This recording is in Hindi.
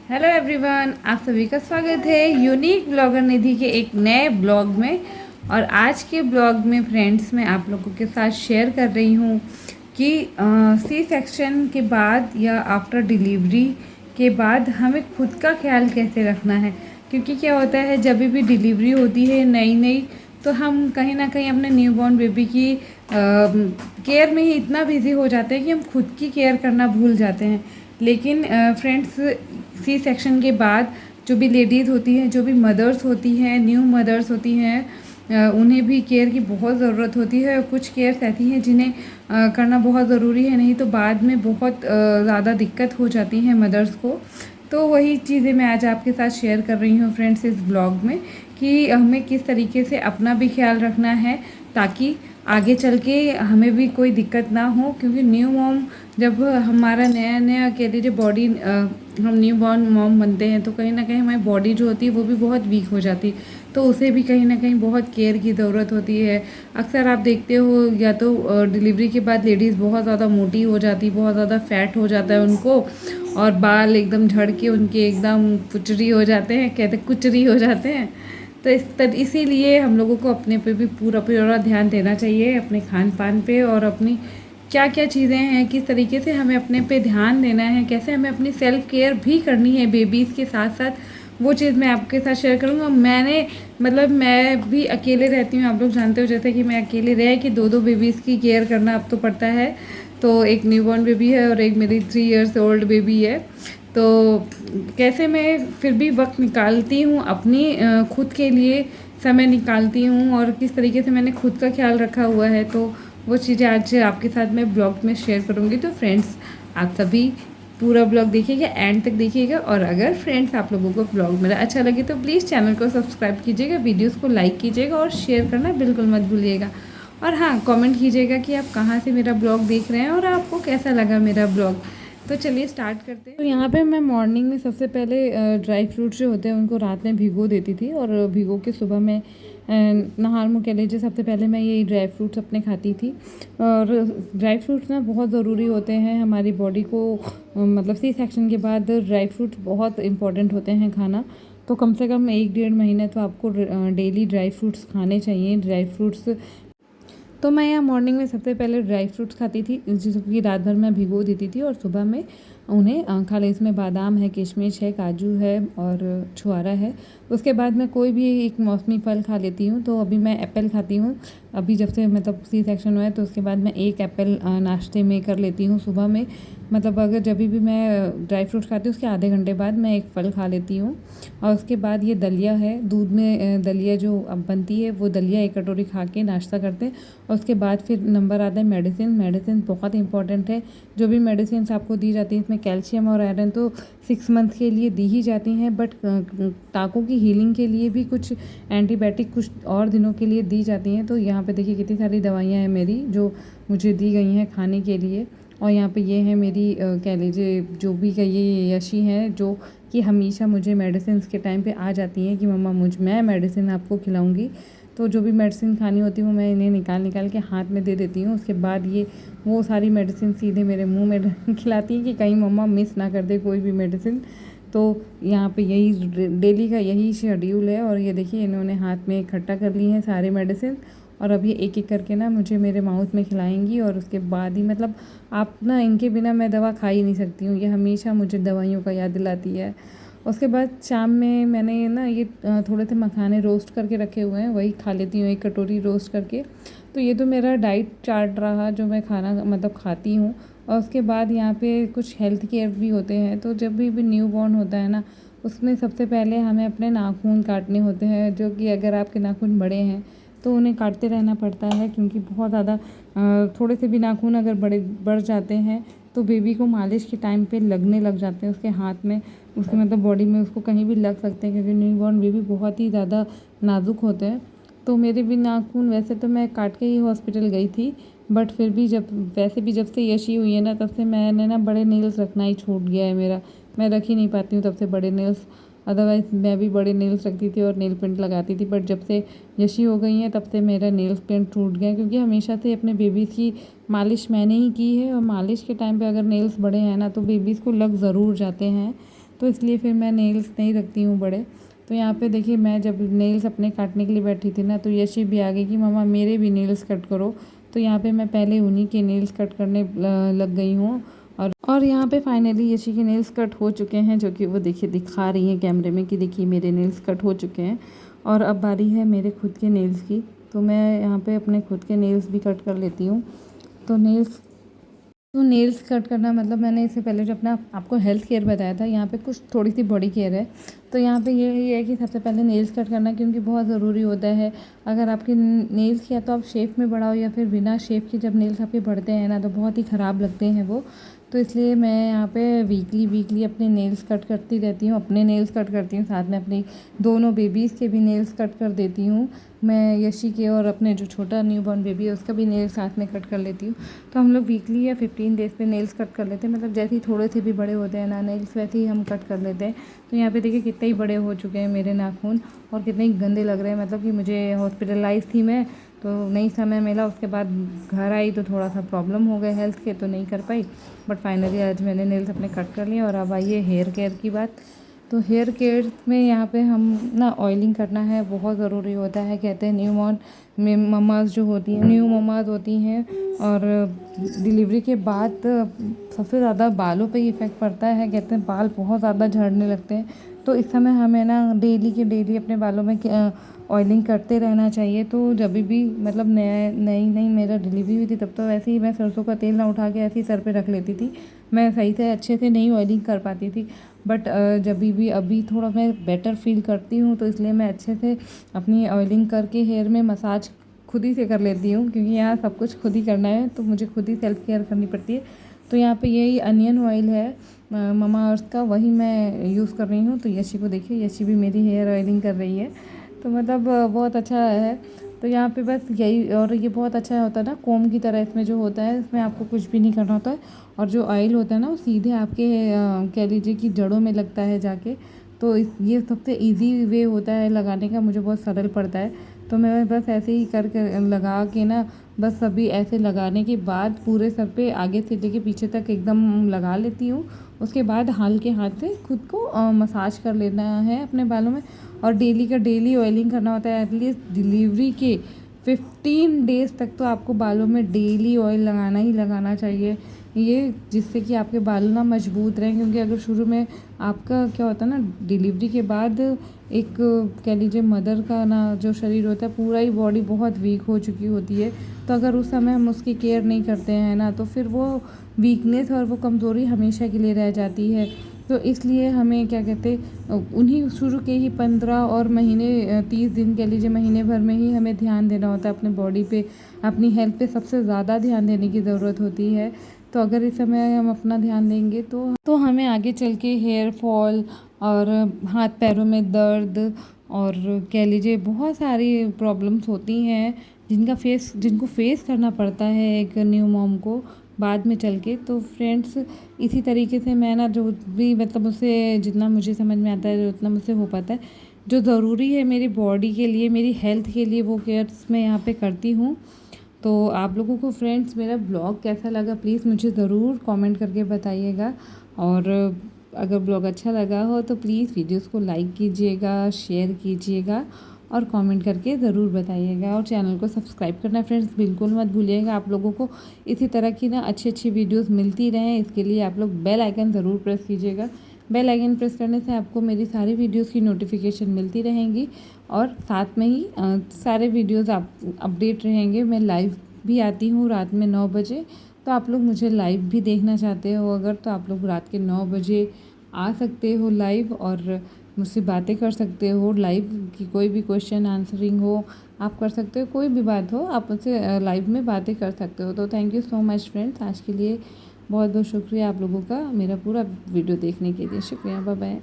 हेलो एवरीवन, आप सभी का स्वागत है यूनिक ब्लॉगर निधि के एक नए ब्लॉग में। और आज के ब्लॉग में फ्रेंड्स मैं आप लोगों के साथ शेयर कर रही हूँ कि सी सेक्शन के बाद या आफ्टर डिलीवरी के बाद हमें खुद का ख्याल कैसे रखना है। क्योंकि क्या होता है, जब भी डिलीवरी होती है नई नई, तो हम कहीं ना कहीं अपने न्यूबॉर्न बेबी की केयर में ही इतना बिजी हो जाते हैं कि हम खुद की केयर करना भूल जाते हैं। लेकिन फ्रेंड्स, सी सेक्शन के बाद जो भी लेडीज़ होती हैं, जो भी मदर्स होती हैं, न्यू मदर्स होती हैं, उन्हें भी केयर की बहुत ज़रूरत होती है। और कुछ केयर्स ऐसी हैं जिन्हें करना बहुत ज़रूरी है, नहीं तो बाद में बहुत ज़्यादा दिक्कत हो जाती है मदर्स को। तो वही चीज़ें मैं आज आपके साथ शेयर कर रही हूँ फ्रेंड्स इस ब्लॉग में, कि हमें किस तरीके से अपना भी ख्याल रखना है ताकि आगे चल के हमें भी कोई दिक्कत ना हो। क्योंकि न्यू मॉम जब हमारा नया नया कह लीजिए बॉडी, हम न्यू बॉर्न मॉम बनते हैं तो कहीं ना कहीं हमारी बॉडी जो होती है वो भी बहुत वीक हो जाती, तो उसे भी कहीं ना कहीं बहुत केयर की ज़रूरत होती है। अक्सर आप देखते हो या तो डिलीवरी के बाद लेडीज़ बहुत ज़्यादा मोटी हो जाती, बहुत ज़्यादा फैट हो जाता है उनको, और बाल एकदम झड़ के उनके एकदम कुचरी हो जाते हैं, कहते कुचरी हो जाते हैं। तो इसीलिए हम लोगों को अपने पे भी पूरा पूरा ध्यान देना चाहिए, अपने खान पान पे, और अपनी क्या क्या चीज़ें हैं, किस तरीके से हमें अपने पे ध्यान देना है, कैसे हमें अपनी सेल्फ केयर भी करनी है बेबीज़ के साथ साथ। वो चीज़ मैं आपके साथ शेयर करूँगा। मैं भी अकेले रहती हूँ, आप लोग जानते हो, जैसे कि मैं अकेले रह के दो बेबीज़ की केयर करना अब तो पड़ता है। तो एक न्यूबॉर्न बेबी है और एक मेरी 3 इयर्स ओल्ड बेबी है। तो कैसे मैं फिर भी वक्त निकालती हूँ अपनी खुद के लिए, समय निकालती हूँ, और किस तरीके से मैंने खुद का ख्याल रखा हुआ है, तो वो चीज़ें आज आपके साथ मैं ब्लॉग में शेयर करूँगी। तो फ्रेंड्स, आप सभी पूरा ब्लॉग देखिएगा, एंड तक देखिएगा। और अगर फ्रेंड्स आप लोगों को ब्लॉग मेरा अच्छा लगे तो प्लीज़ चैनल को सब्सक्राइब कीजिएगा, वीडियोस को लाइक कीजिएगा और शेयर करना बिल्कुल मत भूलिएगा। और हाँ, कमेंट कीजिएगा कि आप कहाँ से मेरा ब्लॉग देख रहे हैं और आपको कैसा लगा मेरा ब्लॉग। तो चलिए स्टार्ट करते हैं। तो यहाँ पे मैं मॉर्निंग में सबसे पहले ड्राई फ्रूट्स जो होते हैं उनको रात में भिगो देती थी, और भिगो के सुबह में नहा मुँह कह लीजिए, सबसे पहले मैं यही ड्राई फ्रूट्स अपने खाती थी। और ड्राई फ्रूट्स ना बहुत ज़रूरी होते हैं हमारी बॉडी को, मतलब सी सेक्शन के बाद ड्राई फ्रूट्स बहुत इंपॉर्टेंट होते हैं खाना। तो कम से कम 1-1.5 महीने तो आपको डेली ड्राई फ्रूट्स खाने चाहिए। ड्राई फ्रूट्स तो मैं यहाँ मॉर्निंग में सबसे पहले ड्राई फ्रूट्स खाती थी, जिसको रात भर मैं भिगो देती थी, और सुबह में उन्हें खा लें। इसमें बादाम है, किशमिश है, काजू है और छुआरा है। उसके बाद मैं कोई भी एक मौसमी फल खा लेती हूँ। तो अभी मैं एप्पल खाती हूँ। अभी जब से मतलब सी सेक्शन हुआ है तो उसके बाद मैं एक एप्पल नाश्ते में कर लेती हूँ सुबह में। मतलब अगर जब भी मैं ड्राई फ्रूट्स खाती हूँ उसके आधे घंटे बाद मैं एक फल खा लेती हूँ। और उसके बाद ये दलिया है, दूध में दलिया जो अब बनती है वो दलिया एक कटोरी खा के नाश्ता करते हैं। और उसके बाद फिर नंबर आता है मेडिसिन। मेडिसिन बहुत इंपॉर्टेंट है। जो भी मेडिसिन आपको दी जाती है इसमें कैल्शियम और आयरन तो 6 मंथ के लिए दी ही जाती हैं, बट टाँकों की हीलिंग के लिए भी कुछ एंटीबायोटिक कुछ और दिनों के लिए दी जाती हैं। तो यहाँ पे देखिए कितनी सारी दवाइयाँ हैं मेरी जो मुझे दी गई हैं खाने के लिए। और यहाँ पे ये है मेरी कह लीजिए जो भी कहिए, ये यशी हैं जो कि हमेशा मुझे मेडिसिन के टाइम पे आ जाती हैं कि मम्मा मैं मेडिसिन आपको खिलाऊंगी। तो जो भी मेडिसिन खानी होती है वो मैं इन्हें निकाल निकाल के हाथ में दे देती हूँ। उसके बाद ये वो सारी मेडिसिन सीधे मेरे मुंह में खिलाती हैं कि कहीं मम्मा मिस ना कर दे कोई भी मेडिसिन। तो यहाँ पे यही डेली का यही शेड्यूल है। और ये देखिए इन्होंने हाथ में इकट्ठा कर ली हैं सारे मेडिसिन, और अब ये एक एक करके ना मुझे मेरे माउथ में खिलाएंगी। और उसके बाद ही मतलब आप ना, इनके बिना मैं दवा खा ही नहीं सकती हूँ। ये हमेशा मुझे दवाइयों का याद दिलाती है। उसके बाद शाम में मैंने ना ये थोड़े से मखाने रोस्ट करके रखे हुए हैं, वही खा लेती हूँ एक कटोरी रोस्ट करके। तो ये तो मेरा डाइट चार्ट रहा जो मैं खाना मतलब खाती हूँ। और उसके बाद यहाँ पे कुछ हेल्थ केयर भी होते हैं। तो जब भी न्यू बॉर्न होता है ना, उसमें सबसे पहले हमें अपने नाखून काटने होते हैं, जो कि अगर आपके नाखून बड़े हैं तो उन्हें काटते रहना पड़ता है। क्योंकि बहुत ज़्यादा थोड़े से भी नाखून अगर बढ़ जाते हैं तो बेबी को मालिश के टाइम पे लगने लग जाते हैं, उसके हाथ में, उसके मतलब बॉडी में, उसको कहीं भी लग सकते हैं। क्योंकि न्यूबॉर्न बेबी बहुत ही ज़्यादा नाजुक होते हैं। तो मेरे भी नाखून, वैसे तो मैं काट के ही हॉस्पिटल गई थी, बट फिर भी जब से यशी हुई है ना, तब से मैंने ना बड़े नेल्स रखना ही छूट गया है मेरा। मैं रख ही नहीं पाती हूँ तब से बड़े नेल्स। अदरवाइज़ मैं भी बड़े नेल्स रखती थी और नेल पेंट लगाती थी, बट जब से यशी हो गई है तब से मेरा नेल्स पेंट टूट गया। क्योंकि हमेशा से अपने बेबीज़ की मालिश मैंने ही की है, और मालिश के टाइम पे अगर नेल्स बड़े हैं ना तो बेबीज़ को लग ज़रूर जाते हैं। तो इसलिए फिर मैं नेल्स नहीं रखती हूँ बड़े। तो यहाँ पे देखिए मैं जब नेल्स अपने काटने के लिए बैठी थी ना, तो यशी भी आ गई कि मम्मा मेरे भी नेल्स कट करो। तो यहाँ पे मैं पहले उन्हीं के नेल्स कट करने लग गई हूँ। और यहाँ पे फाइनली यशी के नेल्स कट हो चुके हैं, जो कि वो देखिए दिखा रही हैं कैमरे में कि देखिए मेरे नेल्स कट हो चुके हैं। और अब बारी है मेरे खुद के नेल्स की। तो मैं यहाँ पे अपने खुद के नेल्स भी कट कर लेती हूँ। तो नेल्स कट करना मतलब मैंने इससे पहले जो अपना आपको हेल्थ केयर बताया था, यहाँ पे कुछ थोड़ी सी बॉडी केयर है। तो यहाँ पे ये है कि सबसे पहले नेल्स कट करना क्योंकि बहुत ज़रूरी होता है। अगर आपके नेल्स या तो आप शेप में बढ़ाओ या फिर बिना शेप के जब नेल्स आपके बढ़ते हैं ना, तो बहुत ही ख़राब लगते हैं वो। तो इसलिए मैं यहाँ पे वीकली अपने नेल्स कट करती रहती हूँ। अपने नेल्स कट करती हूँ, साथ में अपनी दोनों बेबीज़ के भी नेल्स कट कर देती हूँ। मैं यशी के और अपने जो छोटा न्यूबॉर्न बेबी है उसका भी नेल्स साथ में कट कर लेती हूँ। तो हम लोग वीकली या 15 डेज़ पे नेल्स कट कर लेते हैं। मतलब जैसे ही थोड़े से भी बड़े होते हैं ना नेल्स, वैसे ही हम कट कर लेते हैं। तो यहाँ पे देखिए कितने ही बड़े हो चुके हैं मेरे नाखून और कितने ही गंदे लग रहे हैं। मतलब कि मुझे हॉस्पिटलाइज़ थी मैं, तो नहीं समय मिला। उसके बाद घर आई तो थोड़ा सा प्रॉब्लम हो गया हेल्थ के, तो नहीं कर पाई। बट फाइनली आज मैंने नेल्स अपने कट कर लिए। और अब आइए हेयर केयर की बात। तो हेयर केयर में यहाँ पे हम ना ऑयलिंग करना है, बहुत ज़रूरी होता है। कहते हैं न्यू ममाज जो होती हैं, न्यू ममाज होती हैं और डिलीवरी के बाद सबसे ज़्यादा बालों पे इफ़ेक्ट पड़ता है। कहते हैं बाल बहुत ज़्यादा झड़ने लगते हैं। तो इस समय हमें ना डेली के डेली अपने बालों में ऑयलिंग करते रहना चाहिए। तो जब भी मतलब नई मेरा डिलीवरी हुई थी, तब तो वैसे ही मैं सरसों का तेल ना उठा के ऐसे ही सर पे रख लेती थी। मैं सही से अच्छे से नहीं ऑयलिंग कर पाती थी। बट जब भी अभी थोड़ा मैं बेटर फील करती हूँ, तो इसलिए मैं अच्छे से अपनी ऑयलिंग करके हेयर में मसाज खुद ही से कर लेती हूँ। क्योंकि यहाँ सब कुछ खुद ही करना है, तो मुझे खुद ही सेल्फ केयर करनी पड़ती है। तो यहाँ पे यही अनियन ऑयल है ममा अर्थ का, वही मैं यूज़ कर रही हूँ। तो यशी को देखिए, यशी भी मेरी हेयर ऑयलिंग कर रही है। तो मतलब बहुत अच्छा है। तो यहाँ पे बस यही, और ये बहुत अच्छा होता है ना कोम की तरह। इसमें जो होता है, इसमें आपको कुछ भी नहीं करना होता है। और जो ऑयल होता है ना, वो सीधे आपके कह लीजिए कि जड़ों में लगता है जाके। तो ये सबसे इजी वे होता है लगाने का, मुझे बहुत सरल पड़ता है। तो मैं बस ऐसे ही कर लगा के ना, बस सभी ऐसे लगाने के बाद पूरे सर पे आगे से लेके पीछे तक एकदम लगा लेती हूँ। उसके बाद हल्के हाथ से खुद को मसाज कर लेना है अपने बालों में। और डेली का डेली ऑयलिंग करना होता है। एटलीस्ट डिलीवरी के 15 डेज़ तक तो आपको बालों में डेली ऑयल लगाना ही लगाना चाहिए। ये जिससे कि आपके बाल ना मजबूत रहें। क्योंकि अगर शुरू में आपका क्या होता है ना, डिलीवरी के बाद एक कह लीजिए मदर का ना जो शरीर होता है, पूरा ही बॉडी बहुत वीक हो चुकी होती है। तो अगर उस समय हम उसकी केयर नहीं करते हैं ना, तो फिर वो वीकनेस और वो कमज़ोरी हमेशा के लिए रह जाती है। तो इसलिए हमें क्या कहते, उन्हीं शुरू के ही 15 और महीने 30 दिन कह लीजिए, महीने भर में ही हमें ध्यान देना होता है अपने बॉडी पे, अपनी हेल्थ पे सबसे ज़्यादा ध्यान देने की ज़रूरत होती है। तो अगर इस समय हम अपना ध्यान देंगे तो हमें आगे चल के हेयर फॉल और हाथ पैरों में दर्द और कह लीजिए बहुत सारी प्रॉब्लम्स होती हैं जिनको फेस करना पड़ता है एक न्यू मॉम को बाद में चल के। तो फ्रेंड्स, इसी तरीके से मैं ना जो भी मतलब उससे जितना मुझे समझ में आता है, उतना मुझसे हो पाता है, जो ज़रूरी है मेरी बॉडी के लिए, मेरी हेल्थ के लिए, वो केयर्स मैं यहाँ पे करती हूँ। तो आप लोगों को फ्रेंड्स मेरा ब्लॉग कैसा लगा, प्लीज़ मुझे ज़रूर कमेंट करके बताइएगा। और अगर ब्लॉग अच्छा लगा हो तो प्लीज़ वीडियोस को लाइक कीजिएगा, शेयर कीजिएगा और कमेंट करके ज़रूर बताइएगा। और चैनल को सब्सक्राइब करना फ्रेंड्स बिल्कुल मत भूलिएगा। आप लोगों को इसी तरह की ना अच्छी अच्छी वीडियोस मिलती रहें, इसके लिए आप लोग बेल आइकन ज़रूर प्रेस कीजिएगा। बेल आइकन प्रेस करने से आपको मेरी सारी वीडियोस की नोटिफिकेशन मिलती रहेंगी। और साथ में ही सारे वीडियोस आप अपडेट रहेंगे। मैं लाइव भी आती हूँ रात में 9 बजे। तो आप लोग मुझे लाइव भी देखना चाहते हो अगर, तो आप लोग रात के 9 बजे आ सकते हो लाइव और मुझसे बातें कर सकते हो। लाइव की कोई भी क्वेश्चन आंसरिंग हो आप कर सकते हो, कोई भी बात हो आप मुझसे लाइव में बातें कर सकते हो। तो thank you so much friends, आज के लिए बहुत बहुत शुक्रिया आप लोगों का मेरा पूरा वीडियो देखने के लिए। शुक्रिया, बाय बाय।